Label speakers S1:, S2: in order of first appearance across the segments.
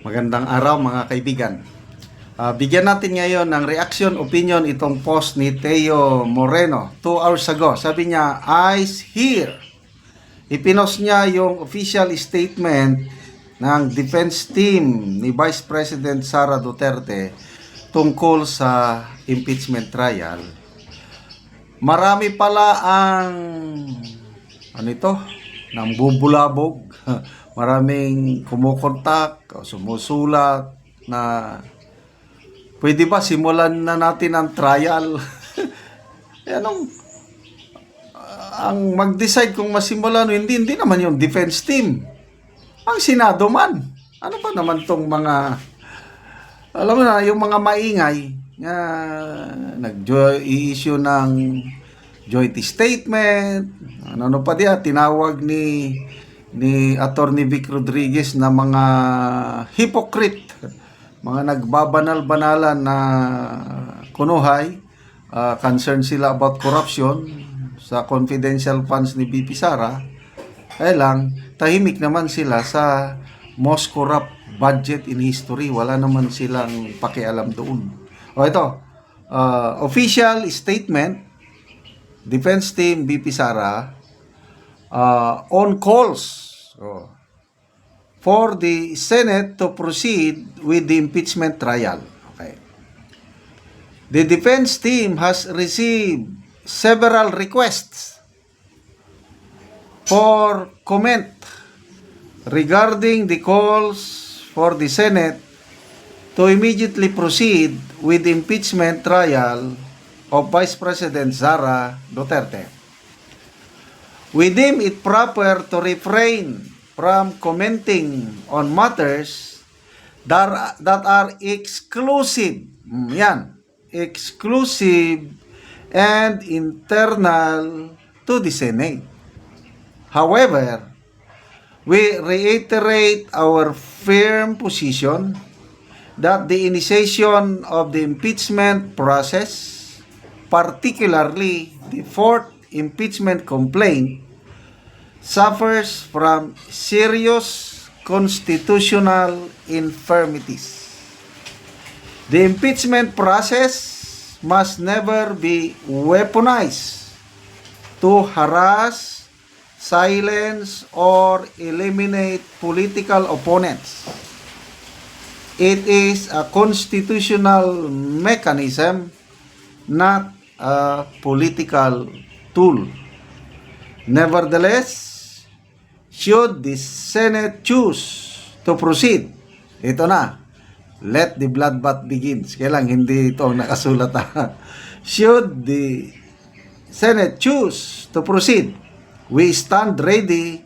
S1: Magandang araw mga kaibigan. Bigyan natin ngayon ng reaction, opinion itong post ni Teo Moreno 2 hours ago. Sabi niya, "Eyes here." Ipinost niya yung official statement ng defense team ni Vice President Sara Duterte tungkol sa impeachment trial. Marami pala ang nang bubulabog. Maraming kumukontak o sumusulat na pwede ba simulan na natin ang trial? Ang mag-decide kung masimulan o hindi naman yung defense team. Ang Senado man. Ano pa naman tong mga, alam mo na, yung mga maingay na nag-i-issue ng joint statement, ano pa diya, tinawag ni Attorney Vic Rodriguez na mga hypocrite, mga nagbabanal-banalan na kunuhay, concerned sila about corruption sa confidential funds ni BP Sara. Kaya lang, tahimik naman sila sa most corrupt budget in history. Wala naman silang pakialam doon. O ito, official statement, Defense Team BP Sara, on calls for the Senate to proceed with the impeachment trial. Okay. The defense team has received several requests for comment regarding the calls for the Senate to immediately proceed with the impeachment trial of Vice President Sara Duterte. We deem it proper to refrain from commenting on matters that are exclusive, exclusive and internal to the Senate. However, we reiterate our firm position that the initiation of the impeachment process, particularly the fourth impeachment complaint, suffers from serious constitutional infirmities. The impeachment process must never be weaponized to harass, silence, or eliminate political opponents. It is a constitutional mechanism, not a political tool. Nevertheless, should the Senate choose to proceed, ito na, let the bloodbath begins. Kailang hindi ito nakasulat. Should the Senate choose to proceed, we stand ready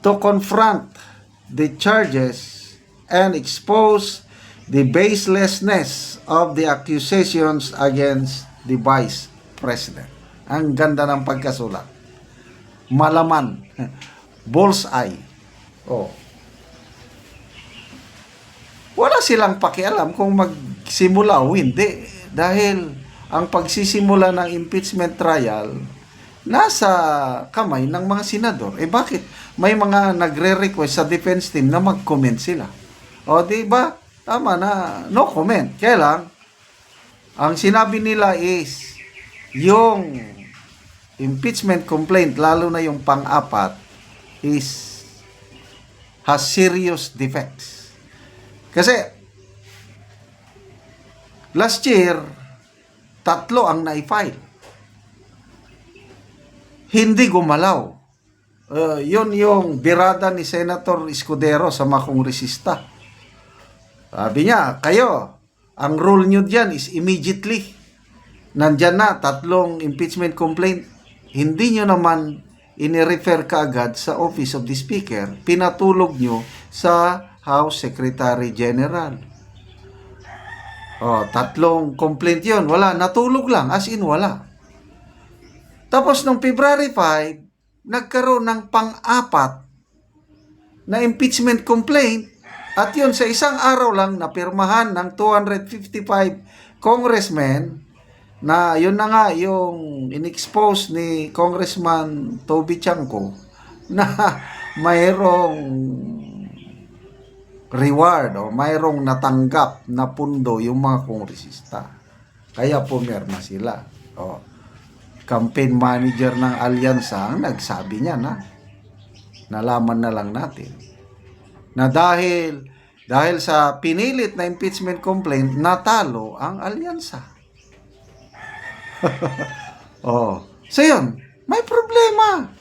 S1: to confront the charges and expose the baselessness of the accusations against the Vice President. Ang ganda ng pagkasulat. Malaman. Bullseye. Wala silang pakialam kung magsimula o hindi. Dahil ang pagsisimula ng impeachment trial nasa kamay ng mga senador. Bakit? May mga nagre-request sa defense team na mag-comment sila. Di ba? Tama na, no comment. Kaya lang, ang sinabi nila is, yung impeachment complaint, lalo na yung pang-apat, has serious defects. Kasi, last year, 3 ang na-file. Hindi gumalaw. Yun yung birada ni Senator Escudero sa makongresista. Sabi niya, kayo, ang rule nyo dyan is immediately. Nandyan na, 3 impeachment complaint. Hindi nyo naman inirefer kaagad sa Office of the Speaker. Pinatulog nyo sa House Secretary General. 3 complaint yun. Wala, natulog lang. As in, wala. Tapos, nung February 5, nagkaroon ng pang-apat na impeachment complaint. At yun, sa isang araw lang, napirmahan ng 255 congressmen na yun na nga yung in-expose ni Congressman Toby Chanco na mayroong reward o mayroong natanggap na pundo yung mga kongresista. Kaya pumirma sila. O, campaign manager ng alyansa ang nagsabi niya na nalaman na lang natin na dahil sa pinilit na impeachment complaint, natalo ang alyansa. Oh, so yun, may problema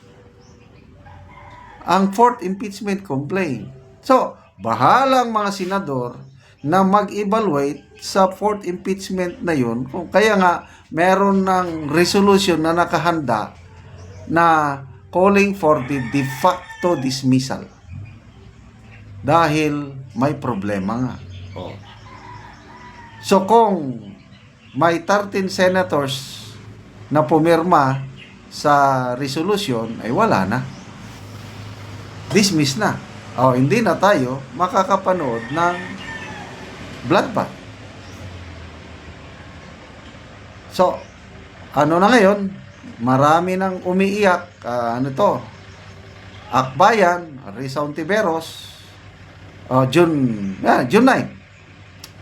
S1: ang fourth impeachment complaint. So, bahalang mga senador na mag-evaluate sa fourth impeachment na yun. Kaya nga, meron ng resolution na nakahanda na calling for the de facto dismissal. Dahil may problema nga. Oh. So, kung may 13 senators na pumirma sa resolution, ay wala na. Dismiss na. O, hindi na tayo makakapanood ng bloodbath. So, ano na ngayon? Marami nang umiiyak. Akbayan, Risa Ontiveros, June 9.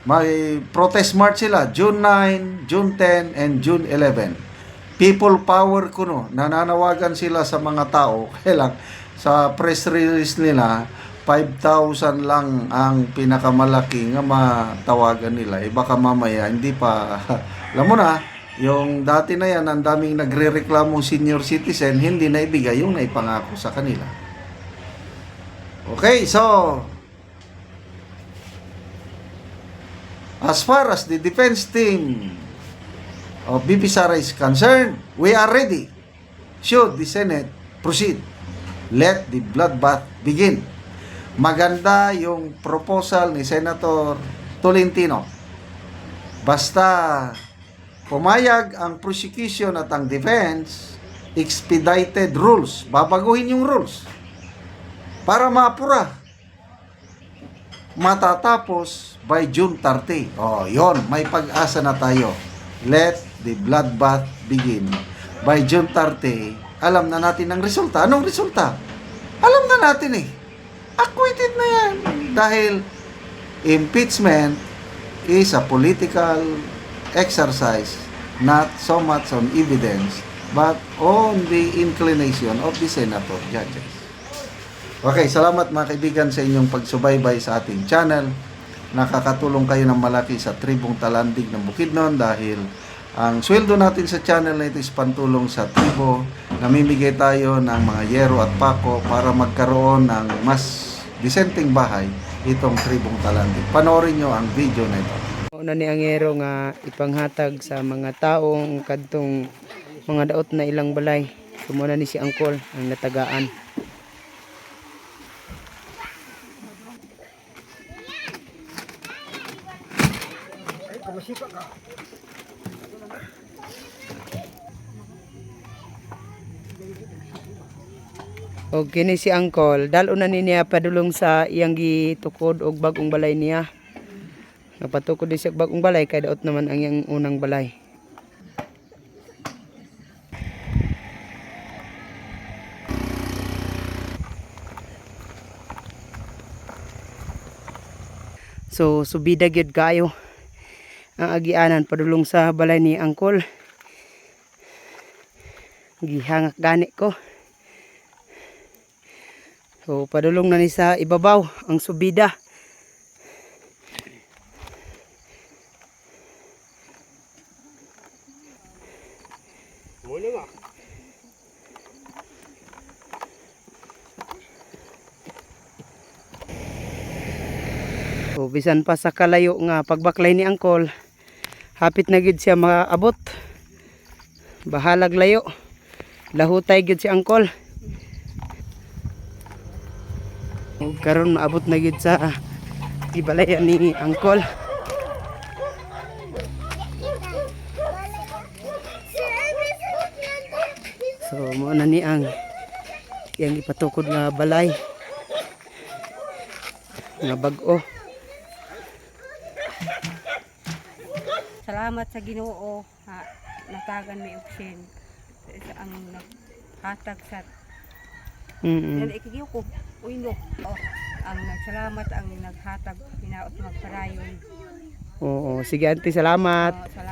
S1: May protest march sila, June 9, June 10, and June 11. People power kuno, nananawagan sila sa mga tao. Kaya lang, sa press release nila, 5,000 lang ang pinakamalaki nga matawagan nila. Baka mamaya, hindi pa, alam mo na, yung dati na yan, ang daming nagre-reklamong senior citizen, hindi na ibigay yung naipangako sa kanila. Okay, so, as far as the defense team of BP Sara is concerned, we are ready. Should the Senate proceed, let the bloodbath begin. Maganda yung proposal ni Senator Tolentino. Basta pumayag ang prosecution at ang defense, expedited rules. Babaguhin yung rules para mapura. Matatapos by June 30. Oh, yon, may pag-asa na tayo. Let the bloodbath begin. By June 30, alam na natin ang resulta. Anong resulta? Alam na natin eh. Acquitted na yan. Dahil impeachment is a political exercise, not so much on evidence, but on the inclination of the senator judges. Okay, salamat mga kaibigan sa inyong pagsubaybay sa ating channel. Nakakatulong kayo ng malaki sa tribong Talandig ng Bukidnon dahil ang sweldo natin sa channel na ito is pantulong sa tribo. Namimigay tayo ng mga yero at pako para magkaroon ng mas disenteng bahay itong tribong Talandig. Panoorin nyo ang video na ito.
S2: Una ni ang yero nga ipanghatag sa mga taong kadtong mga daot na ilang balay. Sumuna ni si Angkol ang natagaan. O kini si Angkol, dalo na niya padulong sa iyang gitukod og bagong balay niya. Napatukod din siya bagong balay kay daot naman ang iyang unang balay. So subida gyud kayo ang agianan padulong sa balay ni Angkol. Gihangak gani ko. So padulong na ni sa ibabaw ang subida. So bisan pa sa kalayo nga pagbaklay ni Angkol, hapit na gid siya maabot. Bahalag layo. Lahutay gid si Angkol. Karon maabot na gid sa ibalayan ni Angkol. So mo na ni ang yang ipatukod nga balay nga bag-o.
S3: Salamat sa Ginoo ha natagan may option ang naghatag sa yan ikigiw ko uy no ang nagsalamat ang naghatag hinaot magparayon.
S2: Oo, sige auntie, salamat.
S3: Salamat.